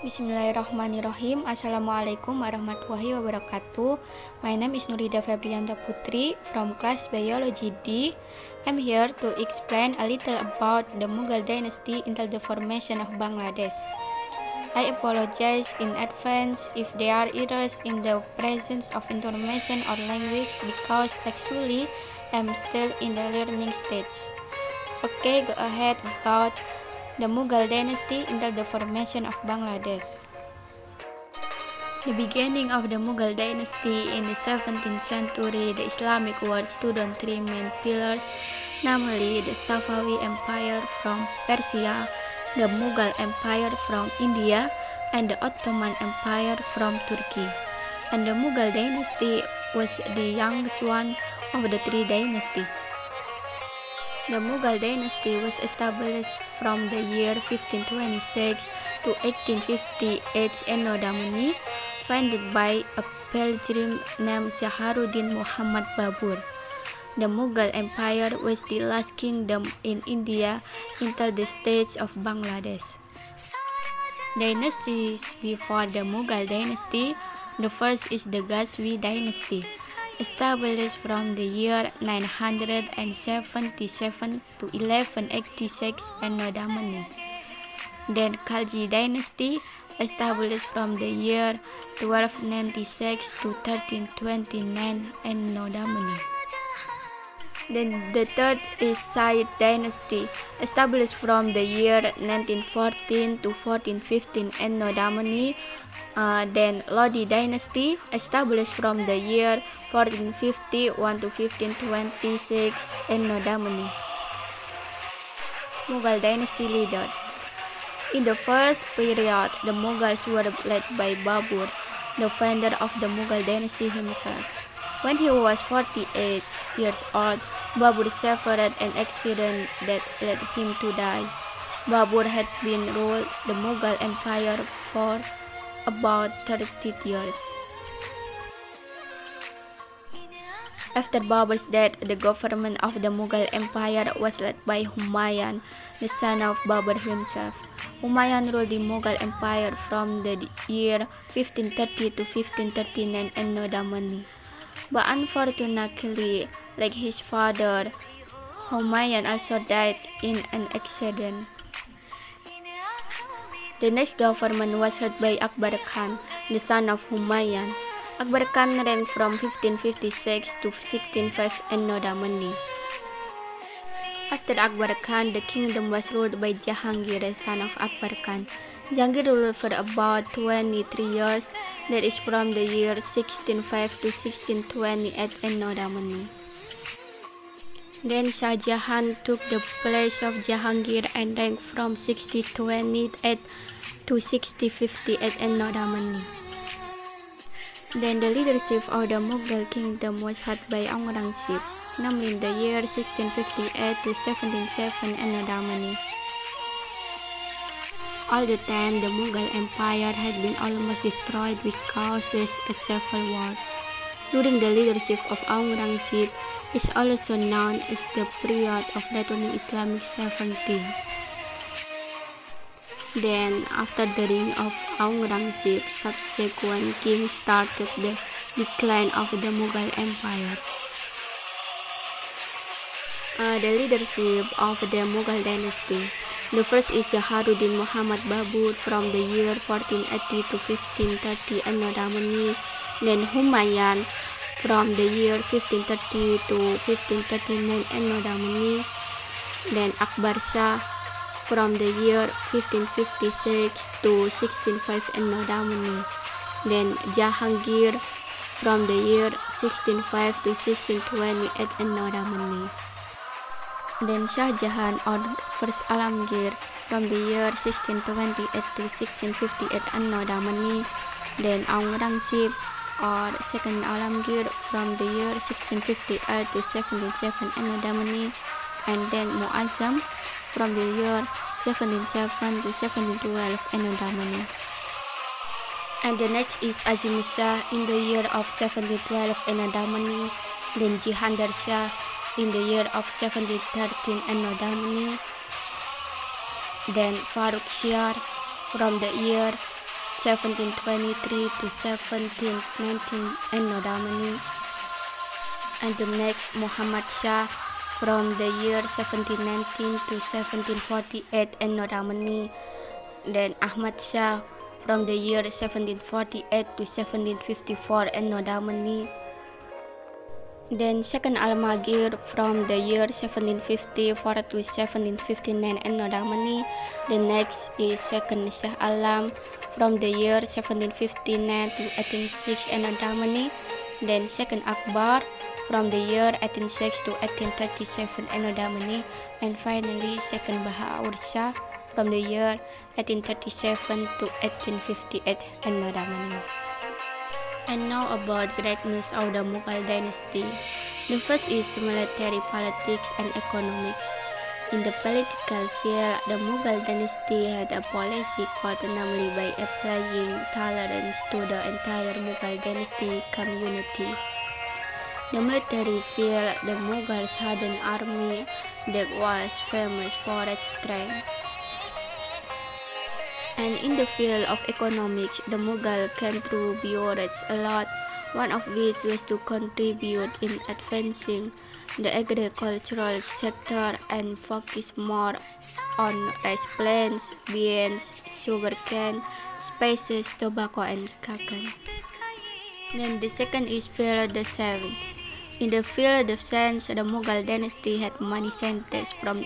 Bismillahirrahmanirrahim. Assalamualaikum warahmatullahi wabarakatuh. My name is Nurida Febrianta Putri from class Biology D. I'm here to explain a little about the Mughal dynasty until the formation of Bangladesh. I apologize in advance if there are errors in the presence of information or language because actually I'm still in the learning stage. Okay, go ahead about the Mughal dynasty until the formation of Bangladesh. The beginning of the Mughal dynasty in the 17th century, the Islamic world stood on three main pillars, namely the Safavi Empire from Persia, the Mughal Empire from India, and the Ottoman Empire from Turkey. And the Mughal dynasty was the youngest one of the three dynasties. The Mughal dynasty was established from the year 1526 to 1858 Anno Domini, founded by a pilgrim named Shaharuddin Muhammad Babur. The Mughal Empire was the last kingdom in India until the stage of Bangladesh. Dynasties before the Mughal dynasty, the first is the Ghazvi dynasty, established from the year 977 to 1186 Anno Domini. Then Khalji dynasty, established from the year 1296 to 1329 Anno Domini. Then the third is Sayyid dynasty, established from the year 1914 to 1415 Anno Domini. Then Lodi dynasty, established from the year 1451 to 1526 Anno Domini. Mughal dynasty leaders. In the first period, the Mughals were led by Babur, the founder of the Mughal dynasty himself. When he was 48 years old, Babur suffered an accident that led him to die. Babur had been ruled the Mughal Empire for about 30 years. After Babur's death, the government of the Mughal Empire was led by Humayun, the son of Babur himself. Humayun ruled the Mughal Empire from the year 1530 to 1539 Anno Domini. But unfortunately, like his father, Humayun also died in an accident. The next government was led by Akbar Khan, the son of Humayun. Akbar Khan reigned from 1556 to 1605 Anno Domini. After Akbar Khan, the kingdom was ruled by Jahangir, the son of Akbar Khan. Jahangir ruled for about 23 years, that is from the year 1605 to 1628 Anno Domini. Then Shah Jahan took the place of Jahangir and reigned from 1628 to 1658 Anno Domini. Then the leadership of the Mughal kingdom was held by Aurangzeb, namely in the year 1658 to 1707 Anno Domini. All the time, the Mughal Empire had been almost destroyed because there is a civil war. During the leadership of Aurangzeb is also known as the period of returning Islamic sovereignty. Then, after the reign of Aurangzeb, subsequent kings started the decline of the Mughal Empire. The leadership of the Mughal dynasty. The first is Shaharuddin Muhammad Babur from the year 1480 to 1530 Anno Domini. Then Humayun from the year 1530 to 1539 Anno Domini. Then Akbar Shah from the year 1556 to 1605 Anno Domini. Then Jahangir from the year 1605 to 1628 Anno Domini. Then Shah Jahan or First Alamgir from the year 1628 to 1658 Anno Domini. Then Aurangzeb or Second Alamgir from the year 1658 to 1707 Anno Domini. And then Muazzam from the year 1707 to 1712 Anno Domini. And the next is Azim Shah in the year of 1712 Anno Domini. Then Jihandar Shah in the year of 1713 Anno Domini. Then Farrukh Shiar from the year 1723 to 1719 Anno-Domini, and the next Muhammad Shah from the year 1719 to 1748 Anno-Domini, then Ahmad Shah from the year 1748 to 1754 Anno-Domini, then second Al-Maghir from the year 1754 to 1759 Anno-Domini. The next is second Shah Alam from the year 1759 to 1806 Anno-Domini, then second Akbar from the year 1806 to 1837 Anno-Domini, and finally second Bahadur Shah from the year 1837 to 1858 Anno-Domini. And now about greatness of the Mughal dynasty. The first is military, politics, and economics. In the political field, the Mughal dynasty had a policy quite namely by applying tolerance to the entire Mughal dynasty community. The military field, the Mughals had an army that was famous for its strength. And in the field of economics, the Mughal contributed a lot, one of which was to contribute in advancing the agricultural sector and focus more on rice plants, beans, sugarcane, spices, tobacco, and cotton. Then the second is field of the science. In the field of science, the Mughal dynasty had many scientists from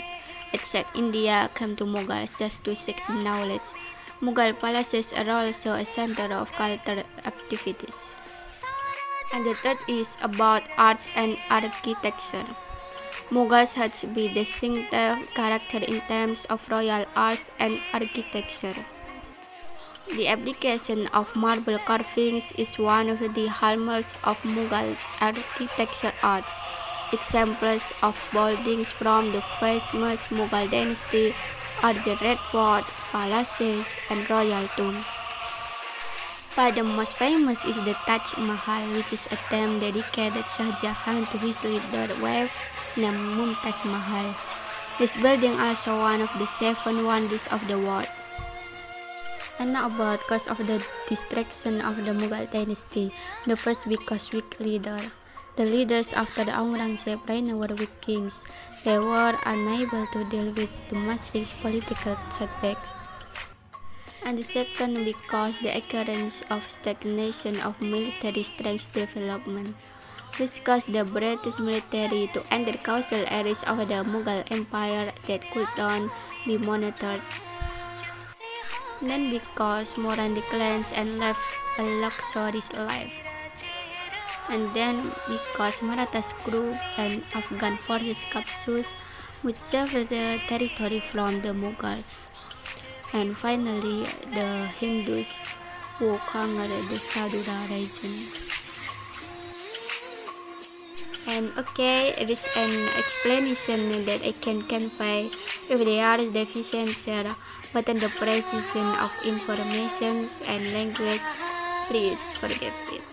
outside India come to Mughals just to seek knowledge. Mughal palaces are also a center of cultural activities. And the third is about arts and architecture. Mughals had to be distinctive character in terms of royal arts and architecture. The application of marble carvings is one of the hallmarks of Mughal architecture art. Examples of buildings from the famous Mughal dynasty are the Red Fort, palaces, and royal tombs. But the most famous is the Taj Mahal, which is a tomb dedicated Shah Jahan to his little wife named Mumtaz Mahal. This building also one of the 7 wonders of the world. And now about cause of the destruction of the Mughal dynasty. The first because weak leader. The leaders after the Aurangzeb reign were weak kings. They were unable to deal with domestic political setbacks. And the second because the occurrence of stagnation of military strength development, which caused the British military to enter coastal areas of the Mughal Empire that could not be monitored. Then because Moran declines and left a luxurious life. And then because Marathas group and Afghan forces captured much of the territory from the Mughals. And finally, the Hindus who conquered the Sadura region. And okay, it is an explanation that I can convey. If there is deficiency, but in the precision of information and language, please forgive it.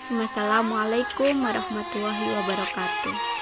Wassalamualaikum warahmatullahi wabarakatuh.